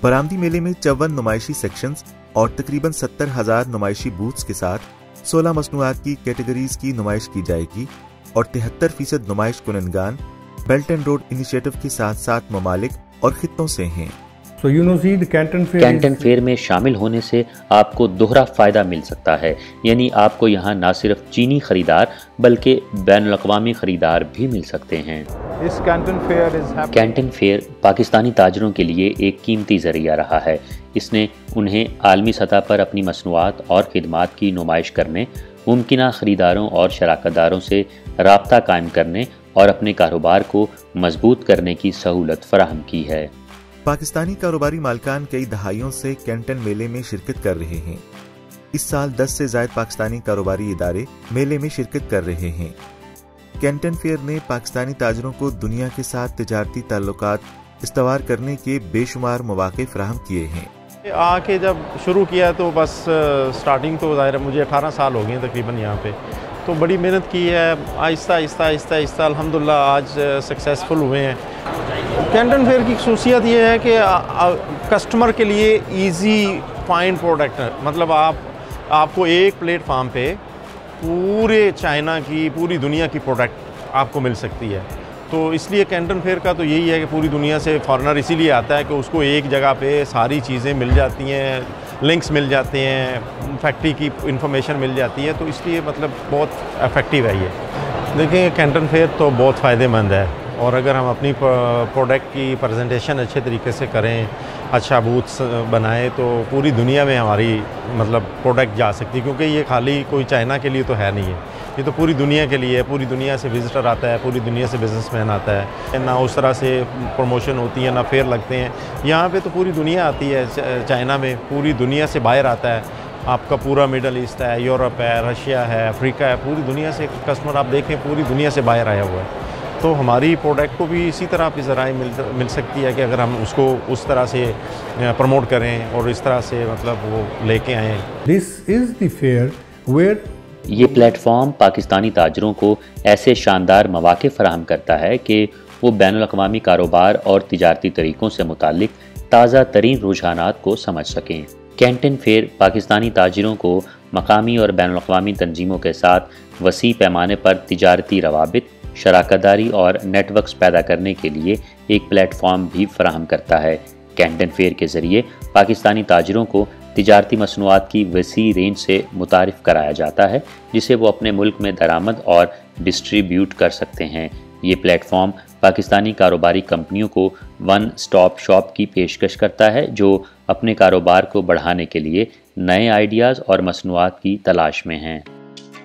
बरामदी मेले में 54 नुमाइशी सेक्शंस और तकरीबन 70,000 नुमाइशी बूथ्स के साथ 16 मसनूआत की कैटेगरीज की नुमाइश की जाएगी और 73% नुमाइश कुननगान बेल्ट एंड रोड इनिशिएटिव के साथ 7 ममालिक और खित्तों से हैं। कैंटन फेयर में शामिल होने से आपको दोहरा फायदा मिल सकता है, यानी आपको यहाँ न सिर्फ चीनी खरीदार बल्कि बैनुल अक़वामी खरीदार भी मिल सकते हैं। कैंटन फेयर पाकिस्तानी ताजरों के लिए एक कीमती जरिया रहा है। इसने उन्हें आलमी सतह पर अपनी मसनूआत और खिदमात की नुमाइश करने, मुमकिना खरीदारों और शराकतदारों से राब्ता कायम करने और अपने कारोबार को मजबूत करने की सहूलत फराहम की है। पाकिस्तानी कारोबारी मालिकान कई दहाइयों से कैंटन मेले में शिरकत कर रहे हैं। इस साल 10 से ज़ायद पाकिस्तानी कारोबारी इदारे मेले में शिरकत कर रहे हैं। कैंटन फेयर ने पाकिस्तानी ताजरों को दुनिया के साथ तिजारती ताल्लुकात इस्तवार करने के बेशुमार मौके फराहम किए हैं। आके जब शुरू किया तो बस स्टार्टिंग तो ज़ाहिर है मुझे 18 साल हो गए तकरीबन यहाँ पे, तो बड़ी मेहनत की है, आहिस्ता आहिस्ता आहिस्ता आहिस्ता अल्हम्दुलिल्लाह आज सक्सेसफुल हुए हैं। कैंटन फेयर की खसूसियत ये है कि कस्टमर के लिए इजी फाइंड प्रोडक्ट है, मतलब आपको एक प्लेटफार्म पे पूरे चाइना की पूरी दुनिया की प्रोडक्ट आपको मिल सकती है। तो इसलिए कैंटन फेयर का तो यही है कि पूरी दुनिया से फॉरेनर इसीलिए आता है कि उसको एक जगह पे सारी चीज़ें मिल जाती हैं, लिंक्स मिल जाते हैं, फैक्ट्री की इंफॉर्मेशन मिल जाती है, तो इसलिए मतलब बहुत इफ़ेक्टिव है ये। देखिए कैंटन फेयर तो बहुत फ़ायदेमंद है, और अगर हम अपनी प्रोडक्ट की प्रेजेंटेशन अच्छे तरीके से करें, अच्छा बूथ्स बनाएं, तो पूरी दुनिया में हमारी मतलब प्रोडक्ट जा सकती है, क्योंकि ये खाली कोई चाइना के लिए तो है नहीं है, ये तो पूरी दुनिया के लिए है। पूरी दुनिया से विजिटर आता है, पूरी दुनिया से बिजनेसमैन आता है, ना उस तरह से प्रमोशन होती है, ना फेयर लगते हैं। यहाँ पे तो पूरी दुनिया आती है, चाइना में पूरी दुनिया से बाहर आता है, आपका पूरा मिडल ईस्ट है, यूरोप है, रशिया है, अफ्रीका है, पूरी दुनिया से कस्टमर आप देखें पूरी दुनिया से बाहर आया हुआ है। तो हमारी प्रोडक्ट को भी इसी तरह पे ज़राए मिल सकती है कि अगर हम उसको उस तरह से प्रमोट करें और इस तरह से मतलब वो लेके आएँ। This is the fair where ये प्लेटफॉर्म पाकिस्तानी ताजरों को ऐसे शानदार मौके फराहम करता है कि वो बैनुल अक़वामी कारोबार और तिजारती तरीक़ों से मुतालिक ताज़ा तरीन रुझानात को समझ सकें। कैंटन फेयर पाकिस्तानी ताजिरों को मकामी और बैनुल अक़वामी तंजीमों के साथ वसी पैमाने पर तिजारती रवाबित, शराकतदारी और नेटवर्क्स पैदा करने के लिए एक प्लेटफॉर्म भी फराहम करता है। कैंटन फेयर के ज़रिए पाकिस्तानी ताजिरों को तिजारती मसनूआत की वसी रेंज से मुतारिफ़ कराया जाता है, जिसे वो अपने मुल्क में दरामद और डिस्ट्रीब्यूट कर सकते हैं। ये प्लेटफॉर्म पाकिस्तानी कारोबारी कंपनियों को वन स्टॉप शॉप की पेशकश करता है, जो अपने कारोबार को बढ़ाने के लिए नए आइडियाज़ और मसनूआत की तलाश में हैं।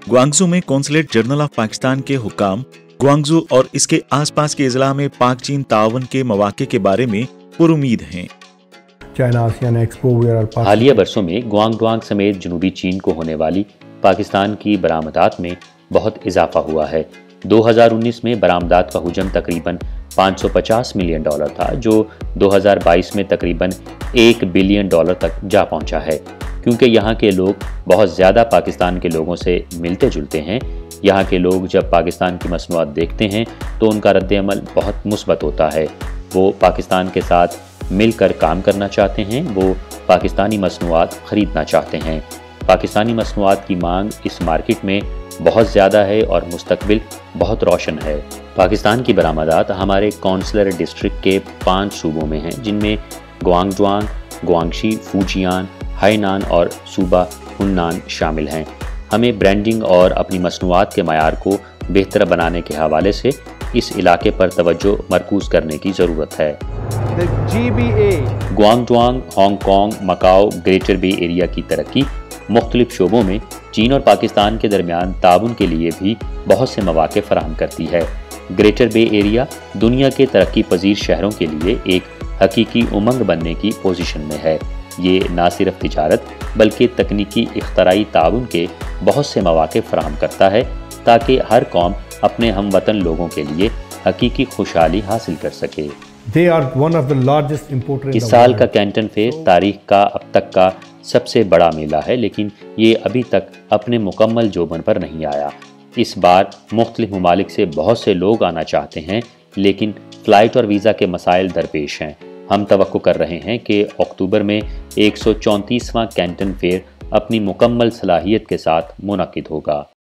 ग्वांगजू में कौंसलेट जनरल ऑफ पाकिस्तान के हुक्काम ग्वांगजू और इसके आसपास के इजला में पाक चीन ताउन के मौके के बारे में पुरुमीद हैं। हालिया बरसों में ग्वांगडुआंग समेत जनूबी चीन को होने वाली पाकिस्तान की बरामदात में बहुत इजाफा हुआ है। 2019 में बरामदात का हुजम तकरीबन $550 मिलियन था, जो 2022 में तकरीबन $1 बिलियन तक जा पहुंचा है। क्योंकि यहाँ के लोग बहुत ज़्यादा पाकिस्तान के लोगों से मिलते जुलते हैं, यहाँ के लोग जब पाकिस्तान की मसनूआत देखते हैं तो उनका रद्द-ए-अमल बहुत मुस्बत होता है। वो पाकिस्तान के साथ मिलकर काम करना चाहते हैं, वो पाकिस्तानी मसनूआत ख़रीदना चाहते हैं। पाकिस्तानी मसनूआत की मांग इस मार्केट में बहुत ज़्यादा है और मुस्तकबिल बहुत रोशन है। पाकिस्तान की बरामदात हमारे कौंसलर डिस्ट्रिक्ट के 5 सूबों में हैं, जिनमें ग्वांगडुआंग, ग्वांगशी, फूजियान, हाइनान और सूबा हुन्नान शामिल हैं। हमें ब्रांडिंग और अपनी मसनूआत के मयार को बेहतर बनाने के हवाले से इस इलाके पर तवज्जो मरकूज़ करने की ज़रूरत है। ग्वांगडुआंग, हांगकांग, मकाओ, ग्रेटर बे एरिया की तरक्की मुख्तलिफ शोबों में चीन और पाकिस्तान के दरमियान ताउन के लिए भी बहुत से मौके फराहम करती है। ग्रेटर बे एरिया दुनिया के तरक्की पजीर शहरों के लिए एक हकीकी उमंग बनने की पोजीशन में है। ये न सिर्फ तिजारत बल्कि तकनीकी इख्तराई ताउन के बहुत से मौके फराहम करता है, ताकि हर कौम अपने हमवतन लोगों के लिए हकीकी खुशहाली हासिल कर सके। इस साल का कैंटन फेयर तारीख का अब तक का सबसे बड़ा मेला है, लेकिन ये अभी तक अपने मुकम्मल जोबन पर नहीं आया। इस बार मुख्तलिफ ममालिक से बहुत से लोग आना चाहते हैं, लेकिन फ़्लाइट और वीज़ा के मसाइल दरपेश हैं। ہم توقع کر رہے ہیں کہ اکتوبر میں 134واں کینٹن فیئر اپنی مکمل صلاحیت کے ساتھ منعقد ہوگا۔